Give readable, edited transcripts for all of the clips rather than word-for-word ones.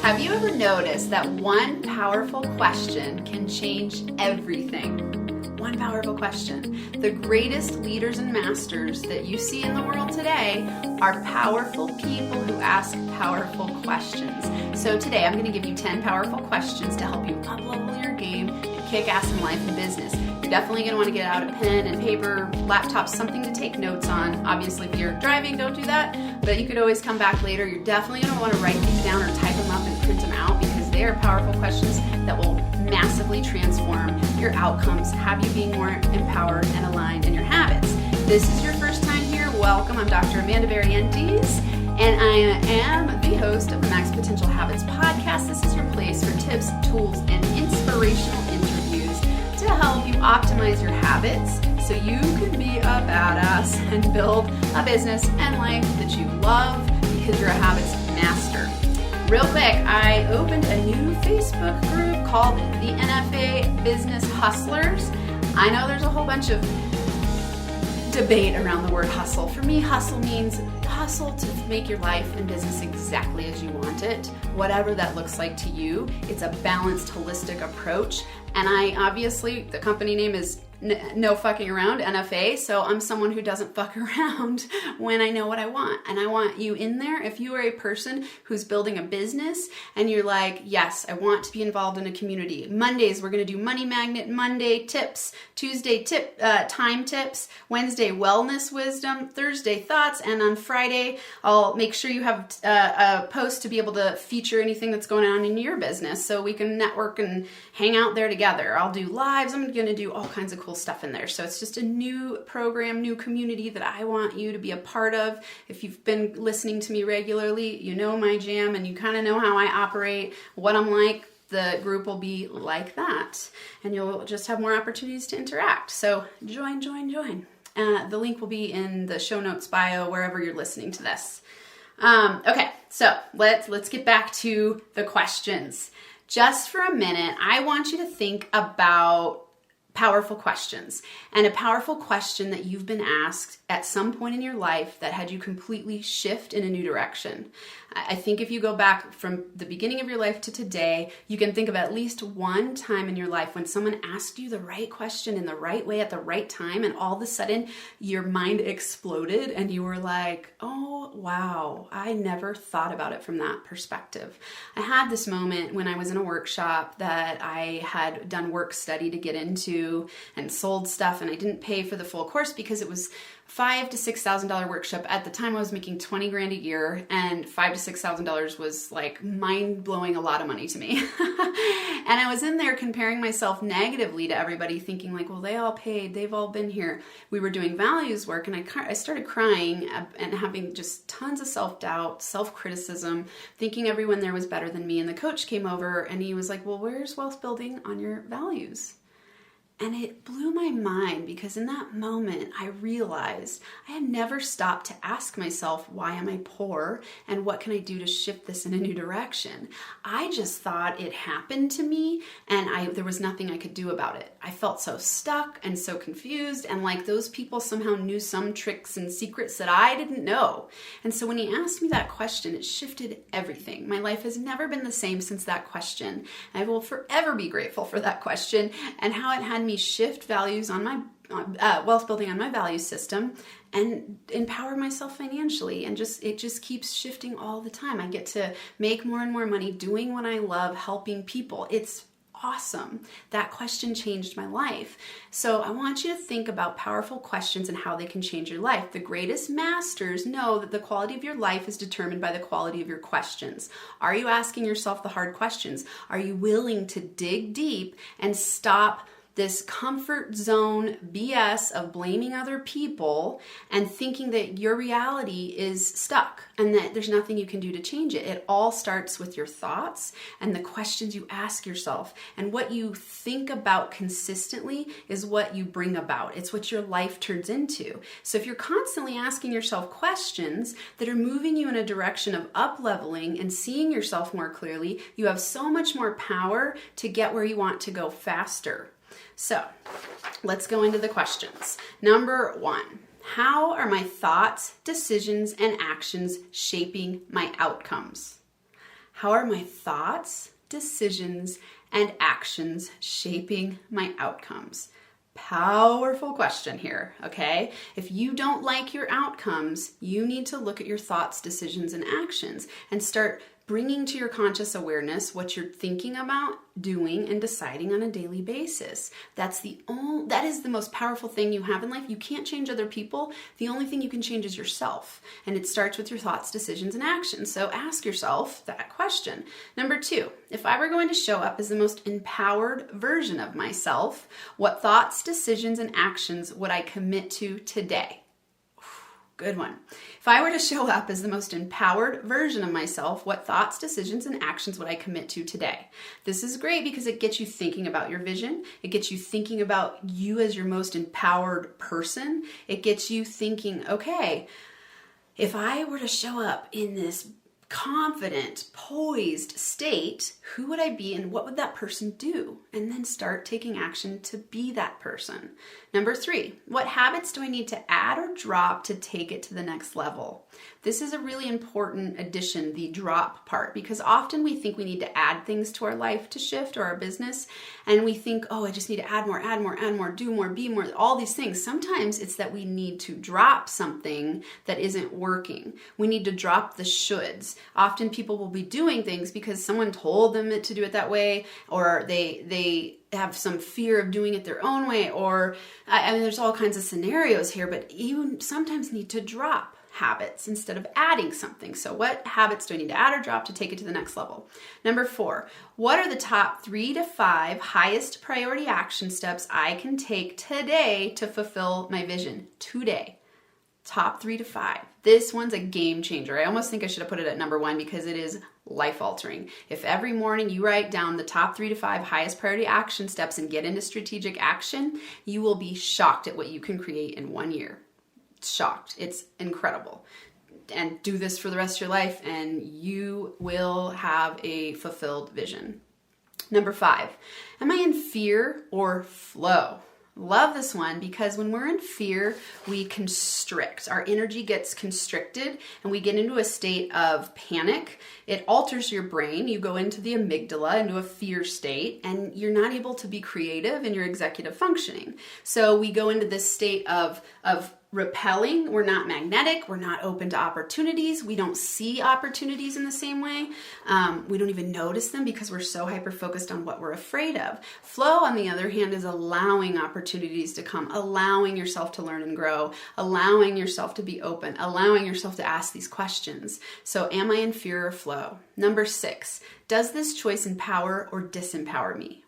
Have you ever noticed that one powerful question can change everything? One powerful question. The greatest leaders and masters that you see in the world today are powerful people who ask powerful questions. So today I'm going to give you 10 powerful questions to help you up-level your game and kick ass in life and business. You're definitely going to want to get out a pen and paper, laptop, something to take notes on. Obviously, if you're driving, don't do that, but you could always come back later. You're definitely going to want to write these down or type them up and print them out because they are powerful questions that will massively transform your outcomes, have you being more empowered and aligned in your habits. This is your first time here. Welcome. I'm Dr. Amanda Barrientez, and I am the host of the Max Potential Habits podcast. This is your place for tips, tools, and inspirational interviews to help you optimize your habits so you can be a badass and build a business and life that you love because you're a habits master. Real quick, I opened a new Facebook group called the NFA Business Hustlers. I know there's a whole bunch of debate around the word hustle. For me, hustle means hustle to make your life and business exactly as you want it, whatever that looks like to you. It's a balanced, holistic approach. And the company name is No Fucking Around, NFA, so I'm someone who doesn't fuck around when I know what I want. And I want you in there. If you are a person who's building a business and you're like, yes, I want to be involved in a community. Mondays, we're going to do Money Magnet, Monday tips, Tuesday time tips, Wednesday wellness wisdom, Thursday thoughts, and on Friday, I'll make sure you have a post to be able to feature anything that's going on in your business so we can network and hang out there together. I'll do lives. I'm going to do all kinds of cool stuff in there. So it's just a new program, new community that I want you to be a part of. If you've been listening to me regularly, you know my jam and you kind of know how I operate, what I'm like. The group will be like that and you'll just have more opportunities to interact. So join. The link will be in the show notes bio, wherever you're listening to this. Okay, so let's get back to the questions. Just for a minute, I want you to think about powerful questions and a powerful question that you've been asked at some point in your life that had you completely shift in a new direction. I think if you go back from the beginning of your life to today, you can think of at least one time in your life when someone asked you the right question in the right way at the right time, and all of a sudden your mind exploded and you were like, oh, wow, I never thought about it from that perspective. I had this moment when I was in a workshop that I had done work study to get into and sold stuff, and I didn't pay for the full course because it was $5,000 to $6,000 workshop. At the time I was making $20 grand a year, and $5,000 to $6,000 was like mind-blowing a lot of money to me. And I was in there comparing myself negatively to everybody, thinking like, well, they all paid, they've all been here. We were doing values work, and I started crying and having just tons of self-doubt, self-criticism, thinking everyone there was better than me. And the coach came over and he was like, well, where's wealth building on your values? And it blew my mind because in that moment, I realized I had never stopped to ask myself, why am I poor? And what can I do to shift this in a new direction? I just thought it happened to me and there was nothing I could do about it. I felt so stuck and so confused, and like those people somehow knew some tricks and secrets that I didn't know. And so when he asked me that question, it shifted everything. My life has never been the same since that question. I will forever be grateful for that question and how it had me shift values on my wealth building on my value system and empower myself financially, and it just keeps shifting all the time. I get to make more and more money doing what I love, helping people. It's awesome. That question changed my life. So I want you to think about powerful questions and how they can change your life. The greatest masters know that the quality of your life is determined by the quality of your questions. Are you asking yourself the hard questions? Are you willing to dig deep and stop this comfort zone BS of blaming other people and thinking that your reality is stuck and that there's nothing you can do to change it? It all starts with your thoughts and the questions you ask yourself. And what you think about consistently is what you bring about. It's what your life turns into. So if you're constantly asking yourself questions that are moving you in a direction of up-leveling and seeing yourself more clearly, you have so much more power to get where you want to go faster. So let's go into the questions. Number 1, how are my thoughts, decisions, and actions shaping my outcomes? How are my thoughts, decisions, and actions shaping my outcomes? Powerful question here, okay? If you don't like your outcomes, you need to look at your thoughts, decisions, and actions and start bringing to your conscious awareness what you're thinking about, doing, and deciding on a daily basis. That is the most powerful thing you have in life. You can't change other people. The only thing you can change is yourself. And it starts with your thoughts, decisions, and actions. So ask yourself that question. Number 2, if I were going to show up as the most empowered version of myself, what thoughts, decisions, and actions would I commit to today? Good one. If I were to show up as the most empowered version of myself, what thoughts, decisions, and actions would I commit to today? This is great because it gets you thinking about your vision. It gets you thinking about you as your most empowered person. It gets you thinking, okay, if I were to show up in this confident, poised state, who would I be and what would that person do? And then start taking action to be that person. Number 3, what habits do I need to add or drop to take it to the next level? This is a really important addition, the drop part, because often we think we need to add things to our life to shift or our business. And we think, oh, I just need to add more, do more, be more, all these things. Sometimes it's that we need to drop something that isn't working. We need to drop the shoulds. Often people will be doing things because someone told them to do it that way, or they have some fear of doing it their own way, or I mean, there's all kinds of scenarios here, but you sometimes need to drop habits instead of adding something. So what habits do I need to add or drop to take it to the next level? Number 4, what are the top 3 to 5 highest priority action steps I can take today to fulfill my vision? Today. Top 3 to 5. This one's a game changer. I almost think I should have put it at number 1 because it is life altering. If every morning you write down the top 3 to 5 highest priority action steps and get into strategic action, you will be shocked at what you can create in 1 year. Shocked. It's incredible. And do this for the rest of your life and you will have a fulfilled vision. Number 5, am I in fear or flow? Love this one because when we're in fear, we constrict. Our energy gets constricted and we get into a state of panic. It alters your brain. You go into the amygdala, into a fear state, and you're not able to be creative in your executive functioning. So we go into this state of repelling. We're not magnetic. We're not open to opportunities. We don't see opportunities in the same way. We don't even notice them because we're so hyper-focused on what we're afraid of. Flow, on the other hand, is allowing opportunities to come, allowing yourself to learn and grow, allowing yourself to be open, allowing yourself to ask these questions. So am I in fear or flow? Number 6, does this choice empower or disempower me?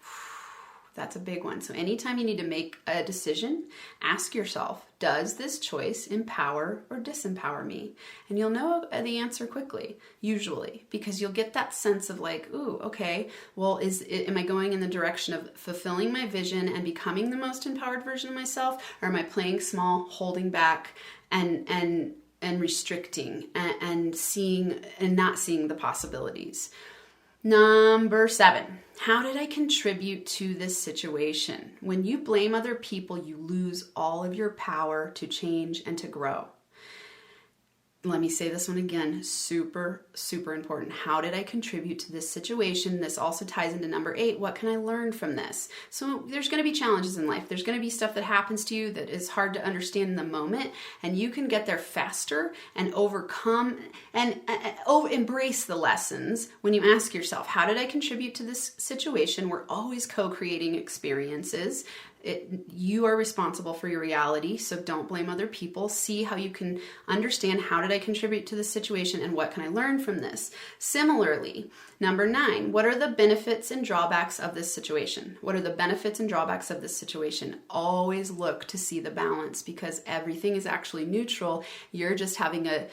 That's a big one. So anytime you need to make a decision, ask yourself, does this choice empower or disempower me? And you'll know the answer quickly, usually, because you'll get that sense of like, ooh, okay, well, am I going in the direction of fulfilling my vision and becoming the most empowered version of myself? Or am I playing small, holding back and restricting and seeing and not seeing the possibilities? Number 7, how did I contribute to this situation? When you blame other people, you lose all of your power to change and to grow. Let me say this one again, super, super important. How did I contribute to this situation? This also ties into number 8. What can I learn from this? So there's going to be challenges in life. There's going to be stuff that happens to you that is hard to understand in the moment, and you can get there faster and overcome and embrace the lessons when you ask yourself, how did I contribute to this situation? We're always co-creating experiences. You are responsible for your reality, so don't blame other people. See how you can understand, how did I contribute to this situation and what can I learn from this? Similarly, number 9, what are the benefits and drawbacks of this situation? What are the benefits and drawbacks of this situation? Always look to see the balance because everything is actually neutral. You're just having an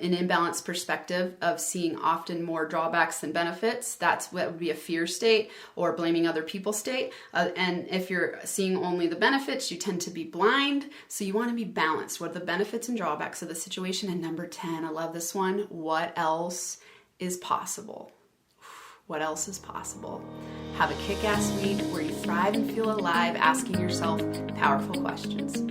imbalanced perspective of seeing often more drawbacks than benefits. That's what would be a fear state or blaming other people state. And if you're seeing only the benefits, you tend to be blind. So you want to be balanced. What are the benefits and drawbacks of the situation? And number 10, I love this one. What else is possible? What else is possible? Have a kick-ass week where you thrive and feel alive, asking yourself powerful questions.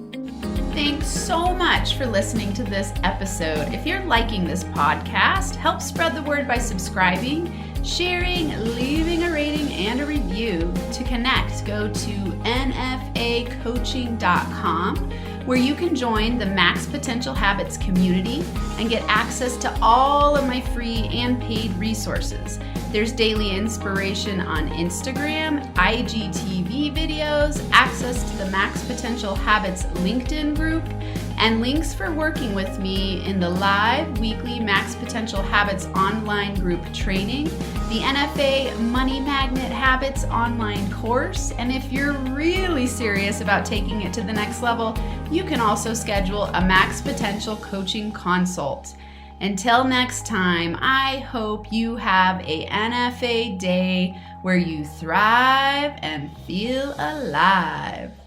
Thanks so much for listening to this episode. If you're liking this podcast, help spread the word by subscribing, sharing, leaving a rating and a review. To connect, go to nfacoaching.com, where you can join the Max Potential Habits community and get access to all of my free and paid resources. There's daily inspiration on Instagram, IGTV videos, access to the Max Potential Habits LinkedIn group, and links for working with me in the live weekly Max Potential Habits online group training, the NFA Money Magnet Habits online course, and if you're really serious about taking it to the next level, you can also schedule a Max Potential coaching consult. Until next time, I hope you have a NFA day where you thrive and feel alive.